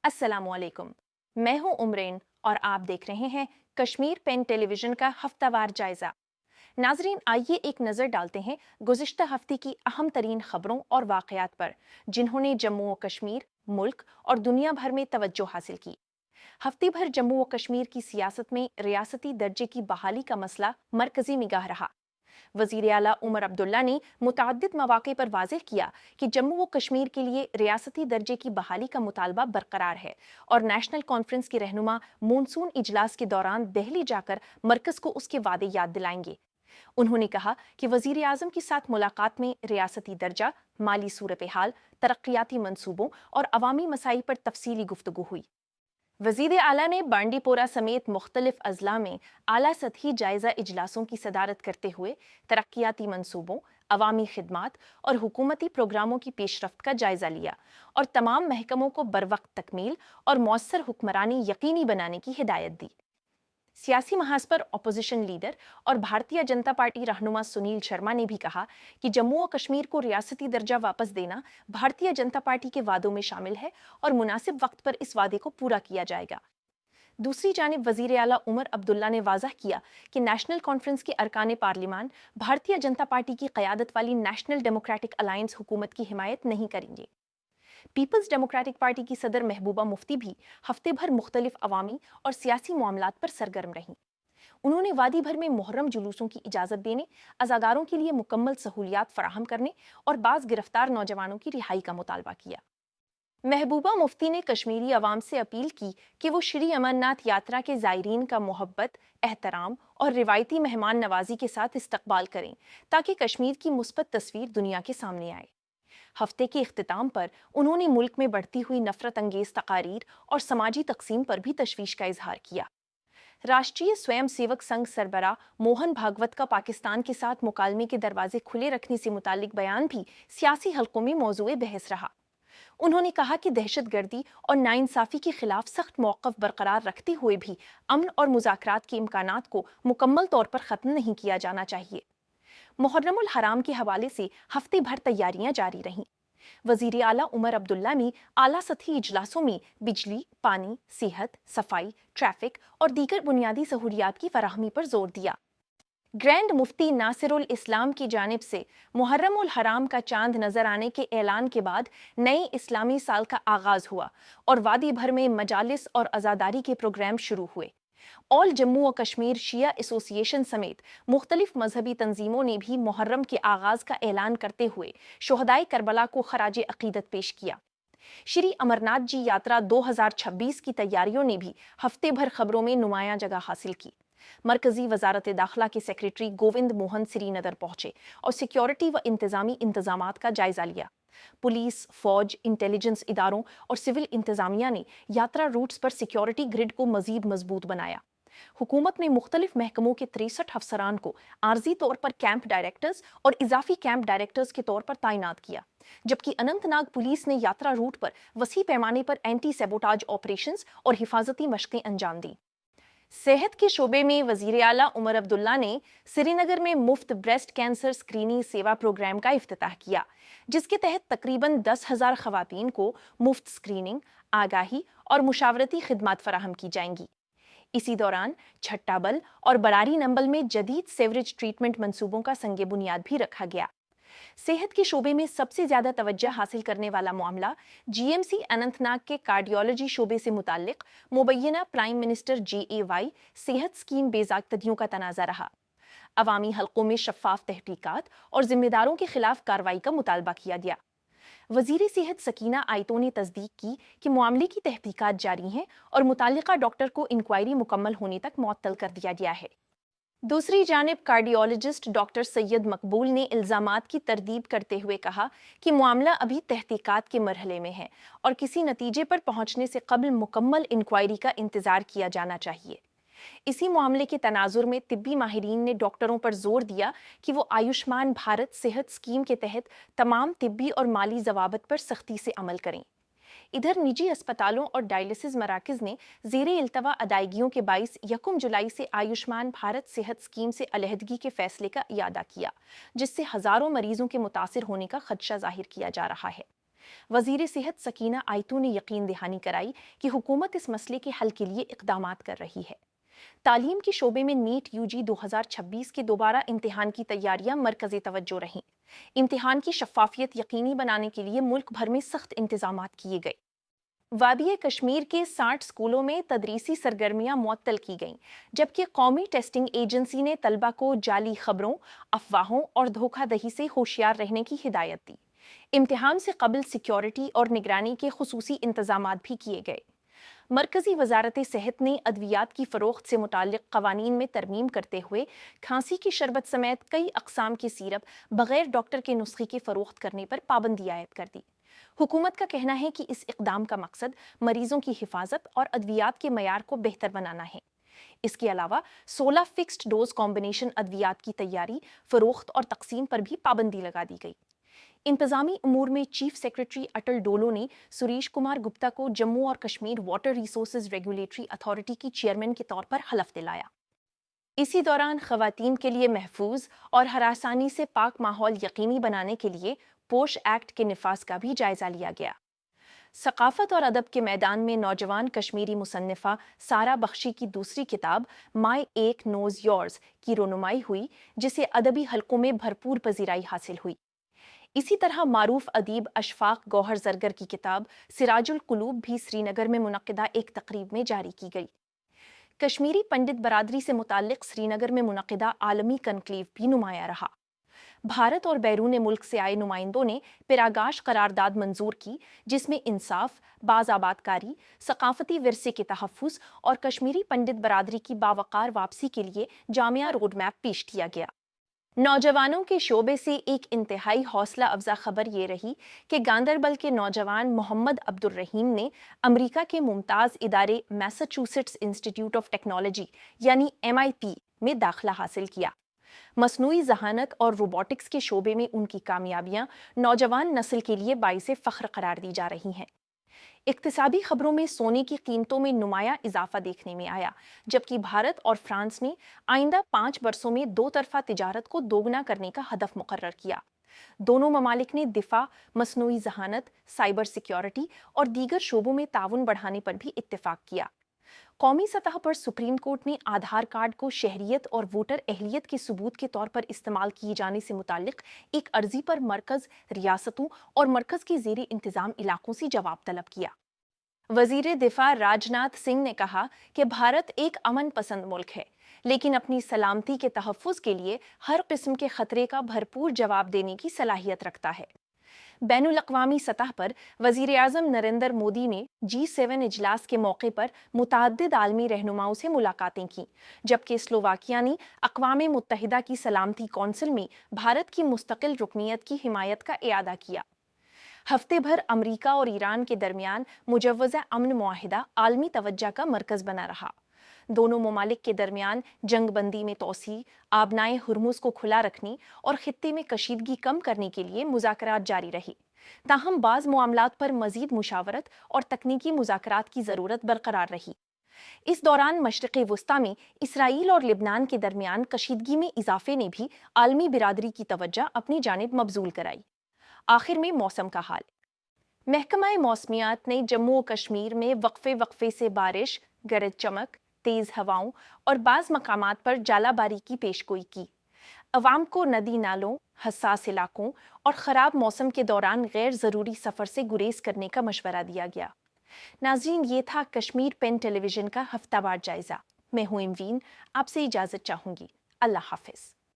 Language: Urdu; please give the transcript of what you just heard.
السلام علیکم، میں ہوں عمرین اور آپ دیکھ رہے ہیں کشمیر پین ٹیلی ویژن کا ہفتہ وار جائزہ۔ ناظرین، آئیے ایک نظر ڈالتے ہیں گزشتہ ہفتے کی اہم ترین خبروں اور واقعات پر جنہوں نے جموں و کشمیر، ملک اور دنیا بھر میں توجہ حاصل کی۔ ہفتے بھر جموں و کشمیر کی سیاست میں ریاستی درجے کی بحالی کا مسئلہ مرکزی نگاہ رہا۔ وزیر اعلیٰ عمر عبداللہ نے متعدد مواقع پر واضح کیا کہ جموں و کشمیر کے لیے ریاستی درجے کی بحالی کا مطالبہ برقرار ہے اور نیشنل کانفرنس کے رہنما مونسون اجلاس کے دوران دہلی جا کر مرکز کو اس کے وعدے یاد دلائیں گے۔ انہوں نے کہا کہ وزیر اعظم کے ساتھ ملاقات میں ریاستی درجہ، مالی صورتحال، ترقیاتی منصوبوں اور عوامی مسائل پر تفصیلی گفتگو ہوئی۔ وزیر اعلیٰ نے بانڈی پورہ سمیت مختلف اضلاع میں اعلیٰ سطحی جائزہ اجلاسوں کی صدارت کرتے ہوئے ترقیاتی منصوبوں، عوامی خدمات اور حکومتی پروگراموں کی پیش رفت کا جائزہ لیا اور تمام محکموں کو بروقت تکمیل اور مؤثر حکمرانی یقینی بنانے کی ہدایت دی۔ سیاسی محاذ پر اپوزیشن لیڈر اور بھارتیہ جنتا پارٹی رہنما سنیل شرما نے بھی کہا کہ جموں و کشمیر کو ریاستی درجہ واپس دینا بھارتیہ جنتا پارٹی کے وعدوں میں شامل ہے اور مناسب وقت پر اس وعدے کو پورا کیا جائے گا۔ دوسری جانب وزیر اعلیٰ عمر عبداللہ نے واضح کیا کہ نیشنل کانفرنس کے ارکان پارلیمان بھارتیہ جنتا پارٹی کی قیادت والی نیشنل ڈیموکریٹک الائنس حکومت کی حمایت نہیں کریں گے۔ پیپلز ڈیموکریٹک پارٹی کی صدر محبوبہ مفتی بھی ہفتے بھر مختلف عوامی اور سیاسی معاملات پر سرگرم رہیں۔ انہوں نے وادی بھر میں محرم جلوسوں کی اجازت دینے، عزاگاروں کے لیے مکمل سہولیات فراہم کرنے اور بعض گرفتار نوجوانوں کی رہائی کا مطالبہ کیا۔ محبوبہ مفتی نے کشمیری عوام سے اپیل کی کہ وہ شری امر ناتھ یاترا کے زائرین کا محبت، احترام اور روایتی مہمان نوازی کے ساتھ استقبال کریں تاکہ کشمیر کی مثبت تصویر دنیا کے سامنے آئے۔ ہفتے کے اختتام پر انہوں نے ملک میں بڑھتی ہوئی نفرت انگیز تقاریر اور سماجی تقسیم پر بھی تشویش کا اظہار کیا۔ راشٹریہ سویم سیوک سنگھ سربراہ موہن بھاگوت کا پاکستان کے ساتھ مکالمے کے دروازے کھلے رکھنے سے متعلق بیان بھی سیاسی حلقوں میں موضوع بحث رہا۔ انہوں نے کہا کہ دہشت گردی اور ناانصافی کے خلاف سخت موقف برقرار رکھتے ہوئے بھی امن اور مذاکرات کے امکانات کو مکمل طور پر ختم نہیں کیا جانا چاہیے۔ محرم الحرام کے حوالے سے ہفتے بھر تیاریاں جاری رہیں۔ وزیر اعلیٰ عمر عبداللہ نے اعلیٰ سطحی اجلاسوں میں بجلی، پانی، صحت، صفائی، ٹریفک اور دیگر بنیادی سہولیات کی فراہمی پر زور دیا۔ گرینڈ مفتی ناصر الاسلام کی جانب سے محرم الحرام کا چاند نظر آنے کے اعلان کے بعد نئے اسلامی سال کا آغاز ہوا اور وادی بھر میں مجالس اور عزاداری کے پروگرام شروع ہوئے۔ آل جموں و کشمیر شیعہ ایسوسی ایشن سمیت مختلف مذہبی تنظیموں نے بھی محرم کے آغاز کا اعلان کرتے ہوئے شہدائے کربلا کو خراج عقیدت پیش کیا۔ شری امرناتھ جی یاترا 2026 کی تیاریوں نے بھی ہفتے بھر خبروں میں نمایاں جگہ حاصل کی۔ مرکزی وزارت داخلہ کے سیکریٹری گووند موہن سری نگر پہنچے اور سیکیورٹی و انتظامی انتظامات کا جائزہ لیا۔ پولیس، فوج، انٹیلیجنس اداروں اور سول انتظامیہ نے یاترا روٹس پر سیکیورٹی گرڈ کو مزید مضبوط بنایا۔ حکومت نے مختلف محکموں کے 63 افسران کو عارضی طور پر کیمپ ڈائریکٹرز اور اضافی کیمپ ڈائریکٹرز کے طور پر تعینات کیا، جبکہ اننت ناگ پولیس نے یاترا روٹ پر وسیع پیمانے پر اینٹی سیبوٹاج آپریشنز اور حفاظتی مشقیں انجام دیں۔ صحت کے شعبے میں وزیر اعلیٰ عمر عبداللہ نے سری نگر میں مفت بریسٹ کینسر اسکریننگ سیوا پروگرام کا افتتاح کیا، جس کے تحت تقریباً 10,000 خواتین کو مفت اسکریننگ، آگاہی اور مشاورتی خدمات فراہم کی جائیں گی۔ اسی دوران چھٹا بل اور براری نمبل میں جدید سیوریج ٹریٹمنٹ منصوبوں کا سنگ بنیاد بھی رکھا گیا۔ صحت کے شعبے میں سب سے زیادہ توجہ حاصل کرنے والا معاملہ G M C Anant Nag کے کارڈیولوجی شعبے سے متعلق مبینہ پرائم منسٹر JAY صحت اسکیم بے ضابطگیوں کا تنازع رہا۔ عوامی حلقوں میں شفاف تحقیقات اور ذمہ داروں کے خلاف کارروائی کا مطالبہ کیا گیا۔ وزیر صحت سکینہ آئیتو نے تصدیق کی کہ معاملے کی تحقیقات جاری ہیں اور متعلقہ ڈاکٹر کو انکوائری مکمل ہونے تک معطل کر دیا گیا ہے۔ دوسری جانب کارڈیولوجسٹ ڈاکٹر سید مقبول نے الزامات کی تردید کرتے ہوئے کہا کہ معاملہ ابھی تحقیقات کے مرحلے میں ہے اور کسی نتیجے پر پہنچنے سے قبل مکمل انکوائری کا انتظار کیا جانا چاہیے۔ اسی معاملے کے تناظر میں طبی ماہرین نے ڈاکٹروں پر زور دیا کہ وہ آیوشمان بھارت صحت اسکیم کے تحت تمام طبی اور مالی ضوابط پر سختی سے عمل کریں۔ ادھر نجی اسپتالوں اور ڈائلسس مراکز نے زیر التوا ادائیگیوں کے باعث 1 جولائی سے آیوشمان بھارت صحت اسکیم سے علیحدگی کے فیصلے کا اعادہ کیا، جس سے ہزاروں مریضوں کے متاثر ہونے کا خدشہ ظاہر کیا جا رہا ہے۔ وزیر صحت سکینہ آیتو نے یقین دہانی کرائی کہ حکومت اس مسئلے کے حل کے لیے اقدامات کر رہی ہے۔ تعلیم کے شعبے میں نیٹ یو جی 2026 کے دوبارہ امتحان کی تیاریاں مرکزی توجہ رہیں۔ امتحان کی شفافیت یقینی بنانے کے لیے ملک بھر میں سخت انتظامات کیے گئے۔ وادی کشمیر کے 60 اسکولوں میں تدریسی سرگرمیاں معطل کی گئیں، جبکہ قومی ٹیسٹنگ ایجنسی نے طلبہ کو جعلی خبروں، افواہوں اور دھوکہ دہی سے ہوشیار رہنے کی ہدایت دی۔ امتحان سے قبل سیکیورٹی اور نگرانی کے خصوصی انتظامات بھی کیے گئے۔ مرکزی وزارت صحت نے ادویات کی فروخت سے متعلق قوانین میں ترمیم کرتے ہوئے کھانسی کی شربت سمیت کئی اقسام کے سیرپ بغیر ڈاکٹر کے نسخے کے فروخت کرنے پر پابندی عائد کر دی۔ حکومت کا کہنا ہے کہ اس اقدام کا مقصد مریضوں کی حفاظت اور ادویات کے معیار کو بہتر بنانا ہے۔ اس کے علاوہ 16 فکسڈ ڈوز کمبینیشن ادویات کی تیاری، فروخت اور تقسیم پر بھی پابندی لگا دی گئی۔ انتظامی امور میں چیف سیکرٹری اٹل ڈولو نے سریش کمار گپتا کو جموں اور Kashmir water resources regulatory authority کی چیئرمین کے طور پر حلف دلایا۔ اسی دوران خواتین کے لیے محفوظ اور ہراسانی سے پاک ماحول یقینی بنانے کے لیے پوش ایکٹ کے نفاذ کا بھی جائزہ لیا گیا۔ ثقافت اور ادب کے میدان میں نوجوان کشمیری مصنفہ سارا بخشی کی دوسری کتاب مائی ایک نوز یورز کی رونمائی ہوئی، جسے ادبی حلقوں میں بھرپور پذیرائی حاصل ہوئی۔ اسی طرح معروف ادیب اشفاق گوہر زرگر کی کتاب سراج القلوب بھی سری نگر میں منعقدہ ایک تقریب میں جاری کی گئی۔ کشمیری پنڈت برادری سے متعلق سری نگر میں منعقدہ عالمی کنکلیو بھی نمایاں رہا۔ بھارت اور بیرون ملک سے آئے نمائندوں نے پراگاش قرارداد منظور کی، جس میں انصاف، باز آباد کاری، ثقافتی ورثے کے تحفظ اور کشمیری پنڈت برادری کی باوقار واپسی کے لیے جامع روڈ میپ پیش کیا گیا۔ نوجوانوں کے شعبے سے ایک انتہائی حوصلہ افزا خبر یہ رہی کہ گاندربل کے نوجوان محمد عبد الرحیم نے امریکہ کے ممتاز ادارے میساچوسٹس انسٹی ٹیوٹ آف ٹیکنالوجی یعنی MIT میں داخلہ حاصل کیا۔ مصنوعی ذہانت اور روبوٹکس کے شعبے میں ان کی کامیابیاں نوجوان نسل کے لیے باعث فخر قرار دی جا رہی ہیں۔ اقتصادی خبروں میں سونے کی قیمتوں میں نمایاں اضافہ دیکھنے میں آیا، جبکہ بھارت اور فرانس نے آئندہ 5 برسوں میں دو طرفہ تجارت کو دوگنا کرنے کا ہدف مقرر کیا۔ دونوں ممالک نے دفاع، مصنوعی ذہانت، سائبر سیکیورٹی اور دیگر شعبوں میں تعاون بڑھانے پر بھی اتفاق کیا۔ قومی سطح پر سپریم کورٹ نے آدھار کارڈ کو شہریت اور ووٹر اہلیت کے ثبوت کے طور پر استعمال کیے جانے سے متعلق ایک عرضی پر مرکز، ریاستوں اور مرکز کے زیر انتظام علاقوں سے جواب طلب کیا۔ وزیر دفاع راجناتھ سنگھ نے کہا کہ بھارت ایک امن پسند ملک ہے، لیکن اپنی سلامتی کے تحفظ کے لیے ہر قسم کے خطرے کا بھرپور جواب دینے کی صلاحیت رکھتا ہے۔ بین الاقوامی سطح پر وزیر اعظم نریندر مودی نے G7 اجلاس کے موقع پر متعدد عالمی رہنماؤں سے ملاقاتیں کیں، جبکہ سلوواکیہ نے اقوام متحدہ کی سلامتی کونسل میں بھارت کی مستقل رکنیت کی حمایت کا اعادہ کیا۔ ہفتے بھر امریکہ اور ایران کے درمیان مجوزہ امن معاہدہ عالمی توجہ کا مرکز بنا رہا۔ دونوں ممالک کے درمیان جنگ بندی میں توسیع، آبنائے ہرمز کو کھلا رکھنے اور خطے میں کشیدگی کم کرنے کے لیے مذاکرات جاری رہے، تاہم بعض معاملات پر مزید مشاورت اور تکنیکی مذاکرات کی ضرورت برقرار رہی۔ اس دوران مشرق وسطیٰ میں اسرائیل اور لبنان کے درمیان کشیدگی میں اضافے نے بھی عالمی برادری کی توجہ اپنی جانب مبذول کرائی۔ آخر میں موسم کا حال۔ محکمہ موسمیات نے جموں و کشمیر میں وقفے سے بارش، گرج چمک، تیز ہواؤں اور بعض مقامات پر ژالہ باری کی پیشگوئی کی۔ عوام کو ندی نالوں، حساس علاقوں اور خراب موسم کے دوران غیر ضروری سفر سے گریز کرنے کا مشورہ دیا گیا۔ ناظرین، یہ تھا کشمیر پین ٹیلی ویژن کا ہفتہ وار جائزہ۔ میں ہوں اموین، آپ سے اجازت چاہوں گی۔ اللہ حافظ۔